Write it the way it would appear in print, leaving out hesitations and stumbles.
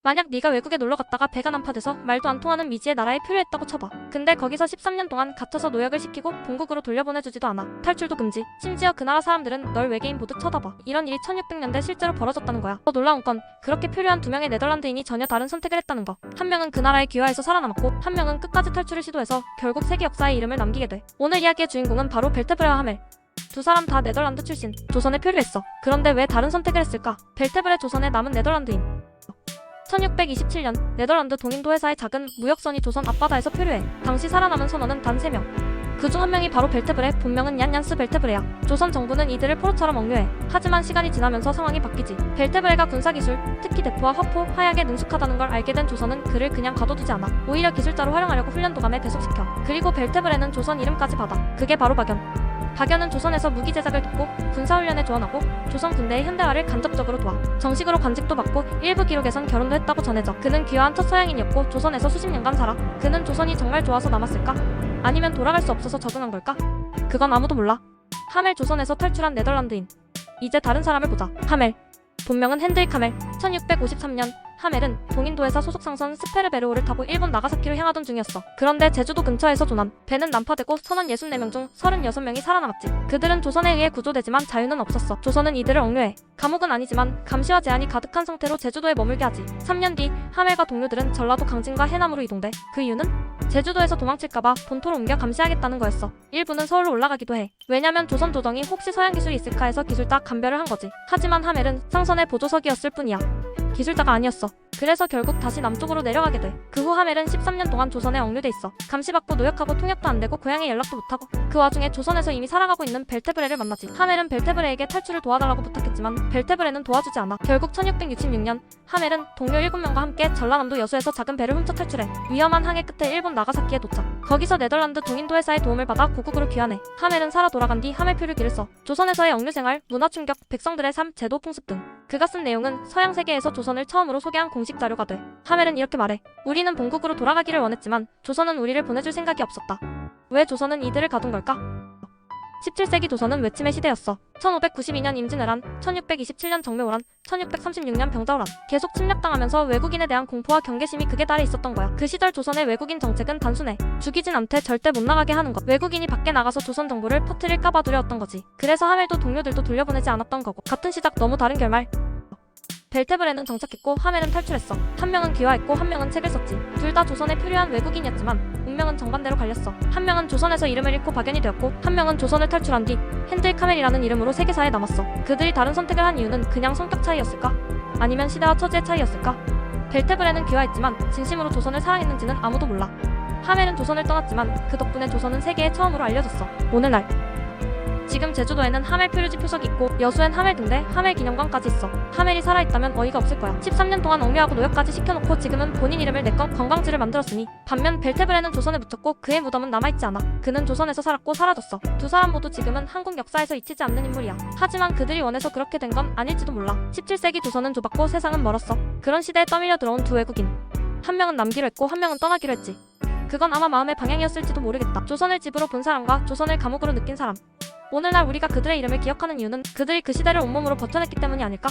만약 네가 외국에 놀러 갔다가 배가 난파돼서 말도 안 통하는 미지의 나라에 표류했다고 쳐봐. 근데 거기서 13년 동안 갇혀서 노역을 시키고 본국으로 돌려보내주지도 않아. 탈출도 금지. 심지어 그 나라 사람들은 널 외계인 보듯 쳐다봐. 이런 일이 1600년대 실제로 벌어졌다는 거야. 더 놀라운 건 그렇게 표류한 2명의 네덜란드인이 전혀 다른 선택을 했다는 거. 한 명은 그 나라에 귀화해서 살아남았고 한 명은 끝까지 탈출을 시도해서 결국 세계 역사에 이름을 남기게 돼. 오늘 이야기의 주인공은 바로 벨테브레와 하멜. 두 사람 다 네덜란드 출신. 조선에 표류했어. 그런데 왜 다른 선택을 했을까? 벨테브레 조선에 남은 네덜란드인. 1627년 네덜란드 동인도 회사의 작은 무역선이 조선 앞바다에서 표류해. 당시 살아남은 선원은 단 3명. 그중 한 명이 바로 벨테브레, 본명은 얀 벨테브레야. 조선 정부는 이들을 포로처럼 억류해. 하지만 시간이 지나면서 상황이 바뀌지. 벨테브레가 군사기술, 특히 대포와 화포, 화약에 능숙하다는 걸 알게 된 조선은 그를 그냥 가둬두지 않아. 오히려 기술자로 활용하려고 훈련도감에 배속시켜. 그리고 벨테브레는 조선 이름까지 받아. 그게 바로 박연. 박연은 조선에서 무기 제작을 돕고 군사훈련에 조언하고 조선 군대의 현대화를 간접적으로 도와. 정식으로 관직도 받고 일부 기록에선 결혼도 했다고 전해져. 그는 귀화한 첫 서양인이었고 조선에서 수십 년간 살아. 그는 조선이 정말 좋아서 남았을까? 아니면 돌아갈 수 없어서 적응한 걸까? 그건 아무도 몰라. 하멜. 조선에서 탈출한 네덜란드인. 이제 다른 사람을 보자. 하멜. 본명은 핸드릭 하멜. 1653년 하멜은 동인도에서 소속 상선 스페르베르호를 타고 일본 나가사키로 향하던 중이었어. 그런데 제주도 근처에서 조난. 배는 난파되고 선원 64명 중 36명이 살아남았지. 그들은 조선에 의해 구조되지만 자유는 없었어. 조선은 이들을 억류해. 감옥은 아니지만 감시와 제한이 가득한 상태로 제주도에 머물게 하지. 3년 뒤 하멜과 동료들은 전라도 강진과 해남으로 이동돼. 그 이유는 제주도에서 도망칠까봐 본토로 옮겨 감시하겠다는 거였어. 일부는 서울로 올라가기도 해. 왜냐면 조선 도정이 혹시 서양 기술이 있을까 해서 기술자 감별을 한 거지. 하지만 하멜은 상선의 보조석이었을 뿐이야. 기술자가 아니었어. 그래서 결국 다시 남쪽으로 내려가게 돼. 그 후 하멜은 13년 동안 조선에 억류돼 있어. 감시받고 노역하고 통역도 안 되고 고향에 연락도 못하고. 그 와중에 조선에서 이미 살아가고 있는 벨테브레를 만나지. 하멜은 벨테브레에게 탈출을 도와달라고 부탁했지만 벨테브레는 도와주지 않아. 결국 1666년 하멜은 동료 7명과 함께 전라남도 여수에서 작은 배를 훔쳐 탈출해. 위험한 항해 끝에 일본 나가사키에 도착. 거기서 네덜란드 동인도 회사의 도움을 받아 고국으로 귀환해. 하멜은 살아 돌아간 뒤 하멜 표류기를 써. 조선에서의 억류 생활, 문화 충격, 백성들의 삶, 제도 풍습 등. 그가 쓴 내용은 서양 세계에서 조선을 처음으로 소개한 공식 자료가 돼. 하멜은 이렇게 말해. 우리는 본국으로 돌아가기를 원했지만 조선은 우리를 보내줄 생각이 없었다. 왜 조선은 이들을 가둔 걸까? 17세기 조선은 외침의 시대였어. 1592년 임진왜란, 1627년 정묘호란, 1636년 병자호란. 계속 침략당하면서 외국인에 대한 공포와 경계심이 극에 달해 있었던 거야. 그 시절 조선의 외국인 정책은 단순해. 죽이진 않되 절대 못 나가게 하는 것. 외국인이 밖에 나가서 조선 정보를 퍼뜨릴까봐 두려웠던 거지. 그래서 하멜도 동료들도 돌려보내지 않았던 거고. 같은 시작 너무 다른 결말. 벨테브레는 정착했고 하멜은 탈출했어. 한 명은 귀화했고 한 명은 책을 썼지. 둘 다 조선에 표류한 외국인이었지만 운명은 정반대로 갈렸어. 한 명은 조선에서 이름을 잃고 박연이 되었고 한 명은 조선을 탈출한 뒤 핸드릭 하멜이라는 이름으로 세계사에 남았어. 그들이 다른 선택을 한 이유는 그냥 성격 차이였을까? 아니면 시대와 처지의 차이였을까? 벨테브레는 귀화했지만 진심으로 조선을 사랑했는지는 아무도 몰라. 하멜은 조선을 떠났지만 그 덕분에 조선은 세계에 처음으로 알려졌어. 오늘날 지금 제주도에는 하멜 표류지 표석이 있고 여수엔 하멜 등대, 하멜 기념관까지 있어. 하멜이 살아있다면 어이가 없을 거야. 13년 동안 억류하고 노역까지 시켜놓고 지금은 본인 이름을 내건 관광지를 만들었으니. 반면 벨테브레는 조선에 묻혔고 그의 무덤은 남아있지 않아. 그는 조선에서 살았고 사라졌어. 두 사람 모두 지금은 한국 역사에서 잊히지 않는 인물이야. 하지만 그들이 원해서 그렇게 된 건 아닐지도 몰라. 17세기 조선은 좁았고 세상은 멀었어. 그런 시대에 떠밀려 들어온 두 외국인. 한 명은 남기로 했고 한 명은 떠나기로 했지. 그건 아마 마음의 방향이었을지도 모르겠다. 조선을 집으로 본 사람과 조선을 감옥으로 느낀 사람. 오늘날 우리가 그들의 이름을 기억하는 이유는 그들이 그 시대를 온몸으로 버텨냈기 때문이 아닐까?